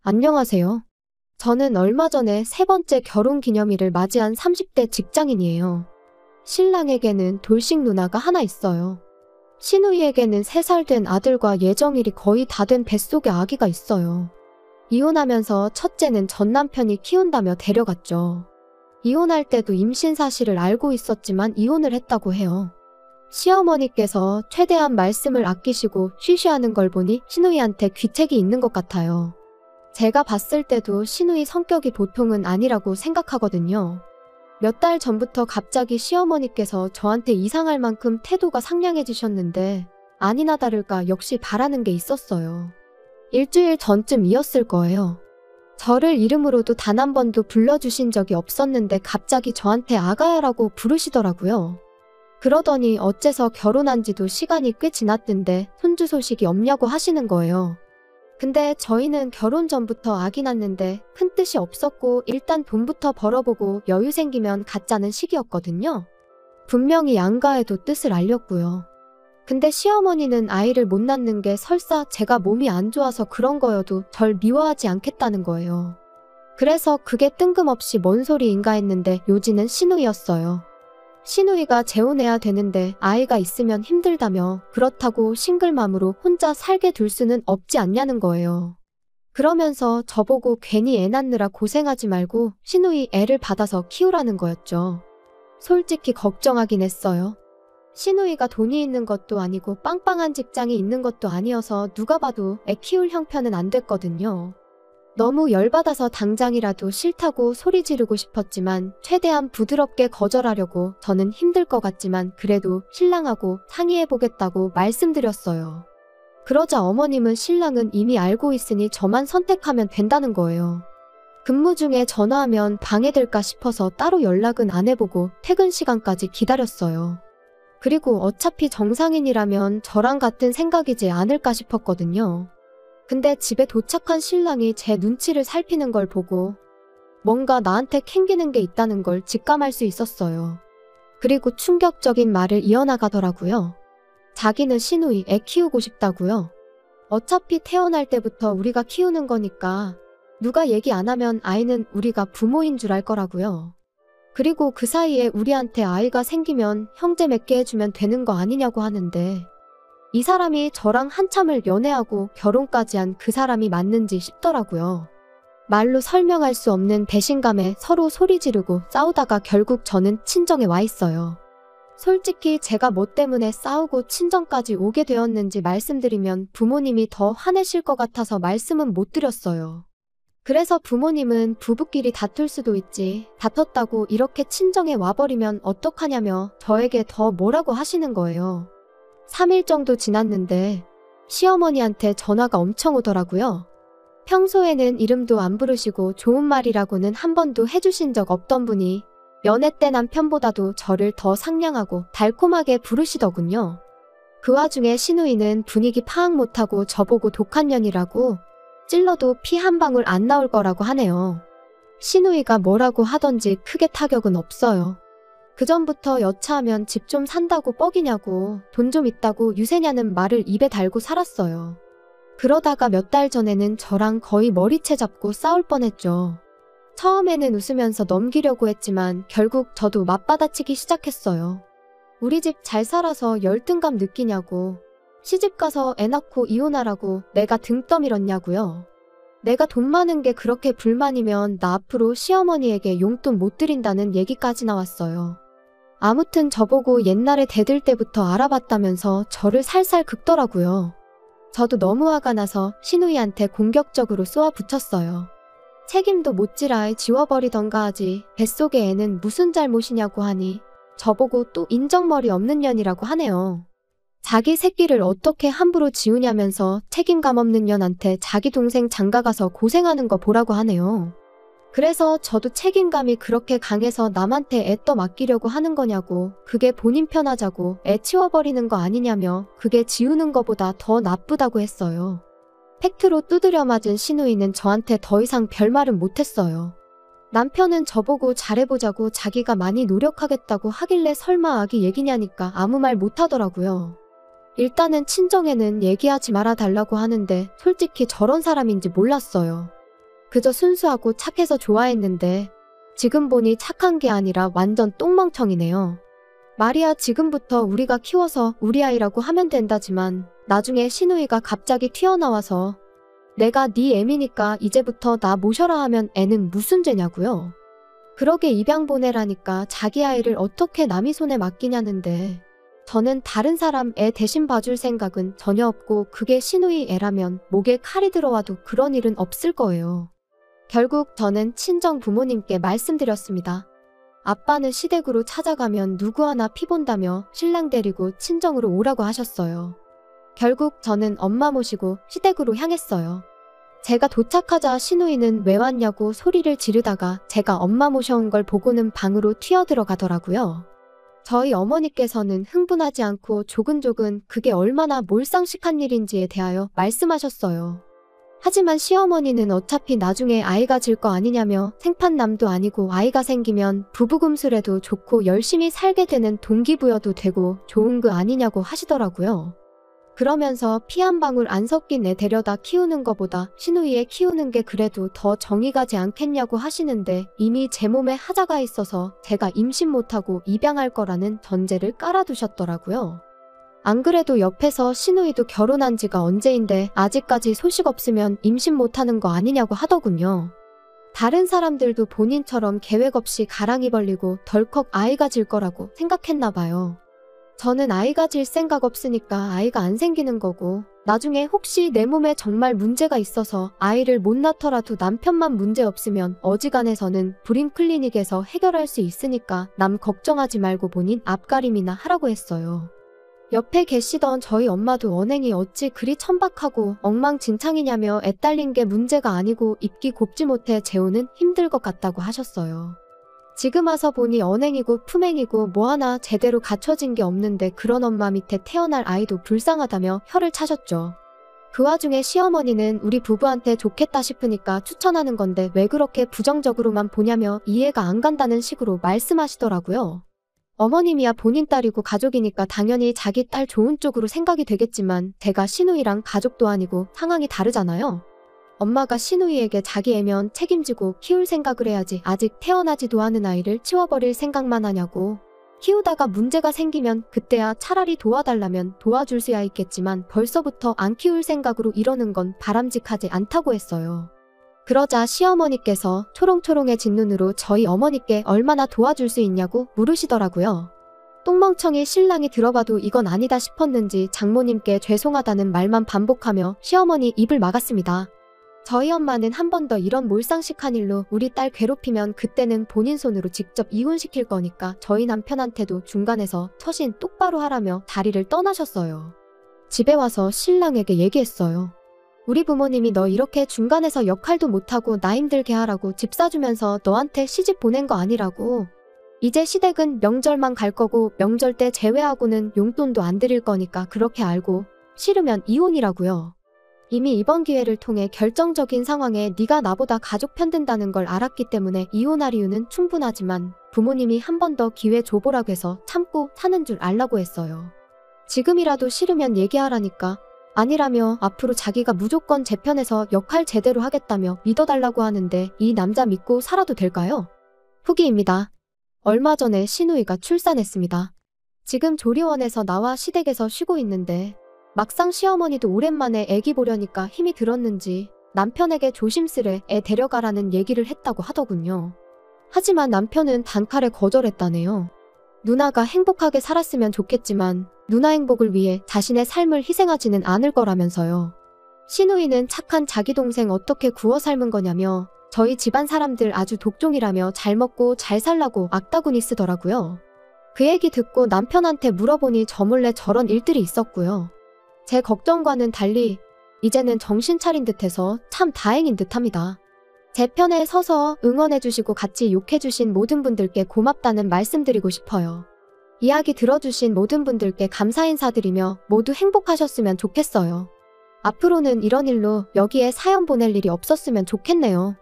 안녕하세요. 저는 얼마 전에 세 번째 결혼 기념일을 맞이한 30대 직장인이에요. 신랑에게는 돌싱 누나가 하나 있어요. 시누이에게는 3살 된 아들과 예정일이 거의 다 된 뱃속에 아기가 있어요. 이혼하면서 첫째는 전 남편이 키운다며 데려갔죠. 이혼할 때도 임신 사실을 알고 있었지만 이혼을 했다고 해요. 시어머니께서 최대한 말씀을 아끼시고 쉬쉬하는 걸 보니 시누이한테 귀책이 있는 것 같아요. 제가 봤을 때도 시누이 성격이 보통은 아니라고 생각하거든요. 몇 달 전부터 갑자기 시어머니께서 저한테 이상할 만큼 태도가 상냥해지셨는데 아니나 다를까 역시 바라는 게 있었어요. 일주일 전쯤이었을 거예요. 저를 이름으로도 단 한 번도 불러주신 적이 없었는데 갑자기 저한테 아가야라고 부르시더라고요. 그러더니 어째서 결혼한 지도 시간이 꽤 지났던데 손주 소식이 없냐고 하시는 거예요. 근데 저희는 결혼 전부터 아기 낳는데 큰 뜻이 없었고 일단 돈부터 벌어보고 여유 생기면 갖자는 시기였거든요. 분명히 양가에도 뜻을 알렸고요. 근데 시어머니는 아이를 못 낳는 게 설사 제가 몸이 안 좋아서 그런 거여도 절 미워하지 않겠다는 거예요. 그래서 그게 뜬금없이 뭔 소리인가 했는데 요지는 시누이였어요. 시누이가 재혼해야 되는데 아이가 있으면 힘들다며 그렇다고 싱글맘으로 혼자 살게 둘 수는 없지 않냐는 거예요. 그러면서 저보고 괜히 애 낳느라 고생하지 말고 시누이 애를 받아서 키우라는 거였죠. 솔직히 걱정하긴 했어요. 시누이가 돈이 있는 것도 아니고 빵빵한 직장이 있는 것도 아니어서 누가 봐도 애 키울 형편은 안 됐거든요. 너무 열받아서 당장이라도 싫다고 소리 지르고 싶었지만 최대한 부드럽게 거절하려고 저는 힘들 것 같지만 그래도 신랑하고 상의해보겠다고 말씀드렸어요. 그러자 어머님은 신랑은 이미 알고 있으니 저만 선택하면 된다는 거예요. 근무 중에 전화하면 방해될까 싶어서 따로 연락은 안 해보고 퇴근 시간까지 기다렸어요. 그리고 어차피 정상인이라면 저랑 같은 생각이지 않을까 싶었거든요. 근데 집에 도착한 신랑이 제 눈치를 살피는 걸 보고 뭔가 나한테 캥기는 게 있다는 걸 직감할 수 있었어요. 그리고 충격적인 말을 이어나가더라고요. 자기는 시누이 애 키우고 싶다고요. 어차피 태어날 때부터 우리가 키우는 거니까 누가 얘기 안 하면 아이는 우리가 부모인 줄 알 거라고요. 그리고 그 사이에 우리한테 아이가 생기면 형제 맺게 해주면 되는 거 아니냐고 하는데 이 사람이 저랑 한참을 연애하고 결혼까지 한 그 사람이 맞는지 싶더라고요. 말로 설명할 수 없는 배신감에 서로 소리 지르고 싸우다가 결국 저는 친정에 와 있어요. 솔직히 제가 뭐 때문에 싸우고 친정까지 오게 되었는지 말씀드리면 부모님이 더 화내실 것 같아서 말씀은 못 드렸어요. 그래서 부모님은 부부끼리 다툴 수도 있지 다퉜다고 이렇게 친정에 와버리면 어떡하냐며 저에게 더 뭐라고 하시는 거예요. 3일 정도 지났는데 시어머니한테 전화가 엄청 오더라고요. 평소에는 이름도 안 부르시고 좋은 말이라고는 한 번도 해주신 적 없던 분이 연애 때 남편보다도 저를 더 상냥하고 달콤하게 부르시더군요. 그 와중에 시누이는 분위기 파악 못하고 저보고 독한 년이라고 찔러도 피 한 방울 안 나올 거라고 하네요. 시누이가 뭐라고 하던지 크게 타격은 없어요. 그전부터 여차하면 집 좀 산다고 뻑이냐고 돈 좀 있다고 유세냐는 말을 입에 달고 살았어요. 그러다가 몇 달 전에는 저랑 거의 머리채 잡고 싸울 뻔했죠. 처음에는 웃으면서 넘기려고 했지만 결국 저도 맞받아치기 시작했어요. 우리 집 잘 살아서 열등감 느끼냐고 시집가서 애 낳고 이혼하라고 내가 등 떠밀었냐고요. 내가 돈 많은 게 그렇게 불만이면 나 앞으로 시어머니에게 용돈 못 드린다는 얘기까지 나왔어요. 아무튼 저보고 옛날에 대들 때부터 알아봤다면서 저를 살살 긁더라고요. 저도 너무 화가 나서 시누이한테 공격적으로 쏘아붙였어요. 책임도 못지라 지워버리던가 하지 뱃속의 애는 무슨 잘못이냐고 하니 저보고 또 인정머리 없는 년이라고 하네요. 자기 새끼를 어떻게 함부로 지우냐면서 책임감 없는 년한테 자기 동생 장가가서 고생하는 거 보라고 하네요. 그래서 저도 책임감이 그렇게 강해서 남한테 애 떠 맡기려고 하는 거냐고 그게 본인 편하자고 애 치워버리는 거 아니냐며 그게 지우는 거보다 더 나쁘다고 했어요. 팩트로 두드려 맞은 시누이는 저한테 더 이상 별말은 못했어요. 남편은 저보고 잘해보자고 자기가 많이 노력하겠다고 하길래 설마 아기 얘기냐니까 아무 말 못하더라고요. 일단은 친정에는 얘기하지 말아달라고 하는데 솔직히 저런 사람인지 몰랐어요. 그저 순수하고 착해서 좋아했는데 지금 보니 착한 게 아니라 완전 똥멍청이네요. 말이야 지금부터 우리가 키워서 우리 아이라고 하면 된다지만 나중에 시누이가 갑자기 튀어나와서 내가 네 애미니까 이제부터 나 모셔라 하면 애는 무슨 죄냐고요. 그러게 입양 보내라니까 자기 아이를 어떻게 남의 손에 맡기냐는데 저는 다른 사람 애 대신 봐줄 생각은 전혀 없고 그게 시누이 애라면 목에 칼이 들어와도 그런 일은 없을 거예요. 결국 저는 친정 부모님께 말씀드렸습니다. 아빠는 시댁으로 찾아가면 누구 하나 피본다며 신랑 데리고 친정으로 오라고 하셨어요. 결국 저는 엄마 모시고 시댁으로 향했어요. 제가 도착하자 시누이는 왜 왔냐고 소리를 지르다가 제가 엄마 모셔온 걸 보고는 방으로 튀어들어가더라고요. 저희 어머니께서는 흥분하지 않고 조근조근 그게 얼마나 몰상식한 일인지에 대하여 말씀하셨어요. 하지만 시어머니는 어차피 나중에 아이가 질 거 아니냐며 생판남도 아니고 아이가 생기면 부부금술해도 좋고 열심히 살게 되는 동기부여도 되고 좋은 거 아니냐고 하시더라고요. 그러면서 피 한 방울 안 섞인 애 데려다 키우는 거보다 시누이 애 키우는 게 그래도 더 정이 가지 않겠냐고 하시는데 이미 제 몸에 하자가 있어서 제가 임신 못하고 입양할 거라는 전제를 깔아두셨더라고요. 안 그래도 옆에서 시누이도 결혼한 지가 언제인데 아직까지 소식 없으면 임신 못하는 거 아니냐고 하더군요. 다른 사람들도 본인처럼 계획 없이 가랑이 벌리고 덜컥 아이가 질 거라고 생각했나 봐요. 저는 아이가 질 생각 없으니까 아이가 안 생기는 거고 나중에 혹시 내 몸에 정말 문제가 있어서 아이를 못 낳더라도 남편만 문제 없으면 어지간해서는 불임 클리닉에서 해결할 수 있으니까 남 걱정하지 말고 본인 앞가림이나 하라고 했어요. 옆에 계시던 저희 엄마도 언행이 어찌 그리 천박하고 엉망진창이냐며 애 딸린 게 문제가 아니고 입기 곱지 못해 재우는 힘들 것 같다고 하셨어요. 지금 와서 보니 언행이고 품행이고 뭐 하나 제대로 갖춰진 게 없는데 그런 엄마 밑에 태어날 아이도 불쌍하다며 혀를 차셨죠. 그 와중에 시어머니는 우리 부부한테 좋겠다 싶으니까 추천하는 건데 왜 그렇게 부정적으로만 보냐며 이해가 안 간다는 식으로 말씀하시더라고요. 어머님이야 본인 딸이고 가족이니까 당연히 자기 딸 좋은 쪽으로 생각이 되겠지만 제가 시누이랑 가족도 아니고 상황이 다르잖아요. 엄마가 시누이에게 자기 애면 책임지고 키울 생각을 해야지 아직 태어나지도 않은 아이를 치워버릴 생각만 하냐고. 키우다가 문제가 생기면 그때야 차라리 도와달라면 도와줄 수야 있겠지만 벌써부터 안 키울 생각으로 이러는 건 바람직하지 않다고 했어요. 그러자 시어머니께서 초롱초롱해진 눈으로 저희 어머니께 얼마나 도와줄 수 있냐고 물으시더라고요. 똥멍청이 신랑이 들어봐도 이건 아니다 싶었는지 장모님께 죄송하다는 말만 반복하며 시어머니 입을 막았습니다. 저희 엄마는 한 번 더 이런 몰상식한 일로 우리 딸 괴롭히면 그때는 본인 손으로 직접 이혼시킬 거니까 저희 남편한테도 중간에서 처신 똑바로 하라며 자리를 떠나셨어요. 집에 와서 신랑에게 얘기했어요. 우리 부모님이 너 이렇게 중간에서 역할도 못하고 나 힘들게 하라고 집 사주면서 너한테 시집 보낸 거 아니라고. 이제 시댁은 명절만 갈 거고 명절 때 제외하고는 용돈도 안 드릴 거니까 그렇게 알고 싫으면 이혼이라고요. 이미 이번 기회를 통해 결정적인 상황에 네가 나보다 가족 편든다는 걸 알았기 때문에 이혼할 이유는 충분하지만 부모님이 한 번 더 기회 줘보라고 해서 참고 사는 줄 알라고 했어요. 지금이라도 싫으면 얘기하라니까. 아니라며 앞으로 자기가 무조건 제 편에서 역할 제대로 하겠다며 믿어달라고 하는데 이 남자 믿고 살아도 될까요? 후기입니다. 얼마 전에 시누이가 출산했습니다. 지금 조리원에서 나와 시댁에서 쉬고 있는데 막상 시어머니도 오랜만에 애기 보려니까 힘이 들었는지 남편에게 조심스레 애 데려가라는 얘기를 했다고 하더군요. 하지만 남편은 단칼에 거절했다네요. 누나가 행복하게 살았으면 좋겠지만 누나 행복을 위해 자신의 삶을 희생하지는 않을 거라면서요. 시누이는 착한 자기 동생 어떻게 구워 삶은 거냐며 저희 집안 사람들 아주 독종이라며 잘 먹고 잘 살라고 악다구니 쓰더라고요. 그 얘기 듣고 남편한테 물어보니 저 몰래 저런 일들이 있었고요. 제 걱정과는 달리 이제는 정신 차린 듯해서 참 다행인 듯합니다. 제 편에 서서 응원해주시고 같이 욕해주신 모든 분들께 고맙다는 말씀드리고 싶어요. 이야기 들어주신 모든 분들께 감사 인사드리며 모두 행복하셨으면 좋겠어요. 앞으로는 이런 일로 여기에 사연 보낼 일이 없었으면 좋겠네요.